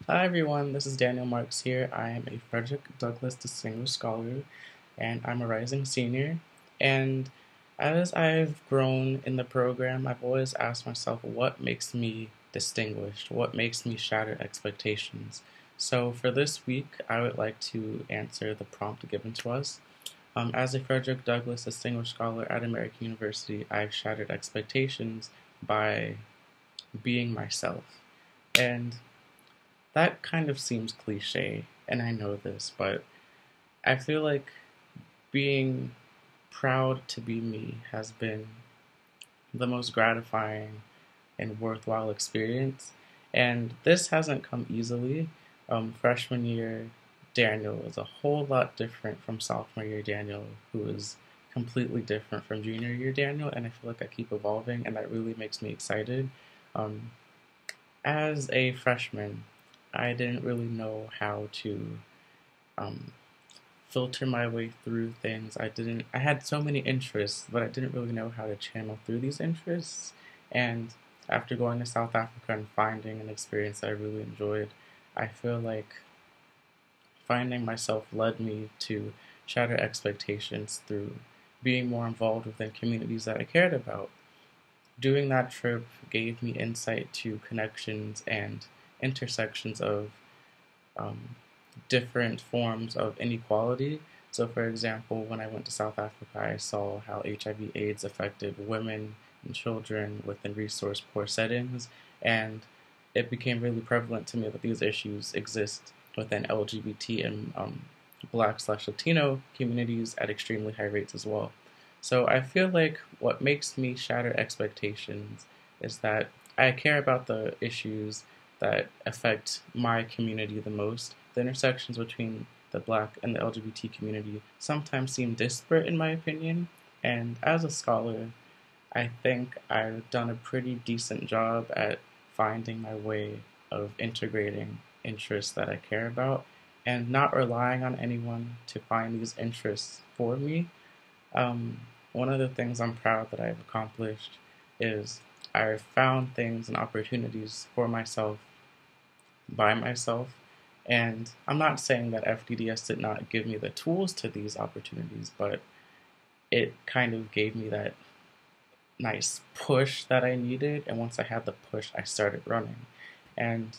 Hi everyone, this is Daniel Marks here. I am a Frederick Douglass Distinguished Scholar and I'm a rising senior. And as I've grown in the program, I've always asked myself what makes me distinguished, what makes me shatter expectations. So for this week, I would like to answer the prompt given to us. As a Frederick Douglass Distinguished Scholar at American University, I've shattered expectations by being myself. And that kind of seems cliche, and I know this, but I feel like being proud to be me has been the most gratifying and worthwhile experience. And this hasn't come easily. Freshman year Daniel is a whole lot different from sophomore year Daniel, who is completely different from junior year Daniel, and I feel like I keep evolving, and that really makes me excited. Um, as a freshman, I didn't really know how to um, filter my way through things. I had so many interests, but I didn't really know how to channel through these interests. And after going to South Africa and finding an experience that I really enjoyed, I feel like finding myself led me to shatter expectations through being more involved within communities that I cared about. Doing that trip gave me insight to connections and intersections of um, different forms of inequality. So, for example, when I went to South Africa, I saw how HIV/AIDS affected women and children within resource poor settings, and it became really prevalent to me that these issues exist within LGBT and Black/Latino communities at extremely high rates as well. So I feel like what makes me shatter expectations is that I care about the issues that affect my community the most. The intersections between the Black and the LGBT community sometimes seem disparate, in my opinion, and as a scholar, I think I've done a pretty decent job at finding my way of integrating interests that I care about and not relying on anyone to find these interests for me. um, One of the things I'm proud that I've accomplished is I've found things and opportunities for myself by myself. And I'm not saying that FDDS did not give me the tools to these opportunities, but it kind of gave me that nice push that I needed. And once I had the push, I started running. And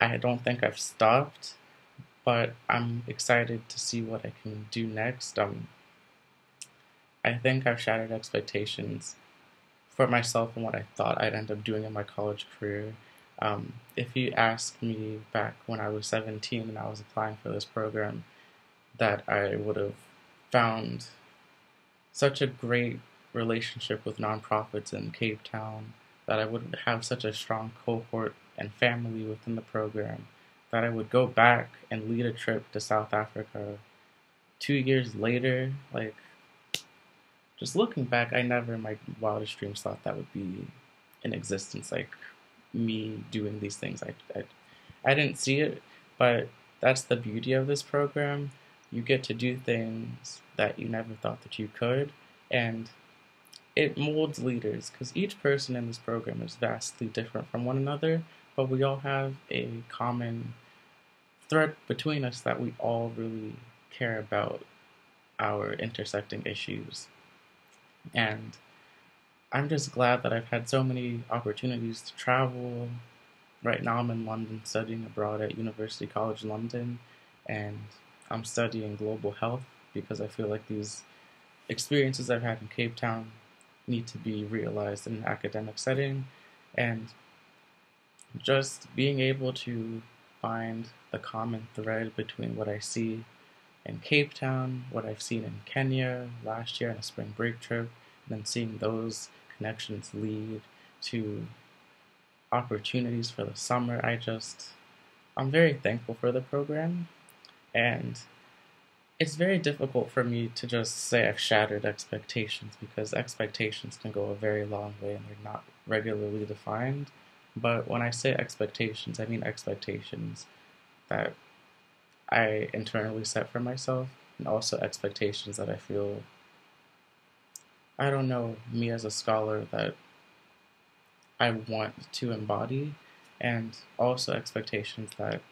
I don't think I've stopped, but I'm excited to see what I can do next. I think I've shattered expectations for myself and what I thought I'd end up doing in my college career. If you asked me back when I was 17 and I was applying for this program, that I would have found such a great relationship with nonprofits in Cape Town, that I would have such a strong cohort and family within the program, that I would go back and lead a trip to South Africa 2 years later. Like, just looking back, I never in my wildest dreams thought that would be in existence. Like me doing these things, I didn't see it, but that's the beauty of this program. You get to do things that you never thought that you could, and it molds leaders because each person in this program is vastly different from one another, but we all have a common thread between us that we all really care about our intersecting issues. And I'm just glad that I've had so many opportunities to travel. Right now, I'm in London studying abroad at University College London, and I'm studying global health because I feel like these experiences I've had in Cape Town need to be realized in an academic setting. And just being able to find the common thread between what I see in Cape Town, what I've seen in Kenya last year on a spring break trip, and then seeing those connections lead to opportunities for the summer. I'm very thankful for the program, and it's very difficult for me to just say I've shattered expectations because expectations can go a very long way and they're not regularly defined. But when I say expectations, I mean expectations that I internally set for myself, and also expectations that I feel, I don't know, me as a scholar that I want to embody. and also expectations that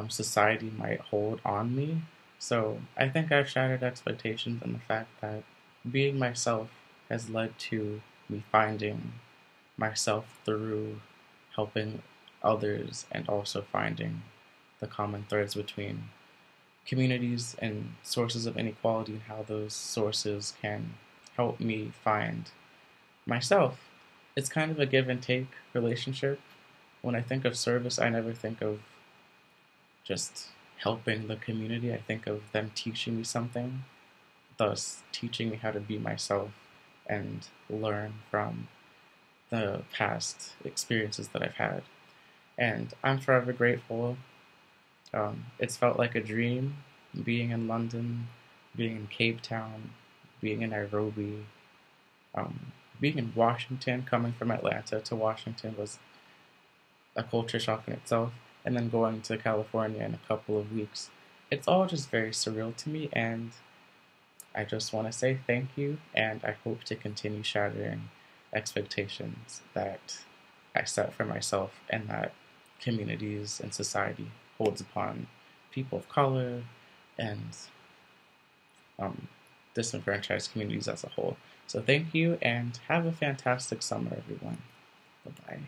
society might hold on me. So I think I've shattered expectations in the fact that being myself has led to me finding myself through helping others and also finding the common threads between communities and sources of inequality and how those sources can help me find myself. It's kind of a give and take relationship. When I think of service, I never think of just helping the community. I think of them teaching me something, thus teaching me how to be myself and learn from the past experiences that I've had. And I'm forever grateful. It's felt like a dream being in London, being in Cape Town, being in Nairobi, being in Washington. Coming from Atlanta to Washington was a culture shock in itself, and then going to California in a couple of weeks. It's all just very surreal to me, and I just want to say thank you, and I hope to continue shattering expectations that I set for myself and that communities and society holds upon people of color and um, disenfranchised communities as a whole. So thank you, and have a fantastic summer, everyone. Bye-bye.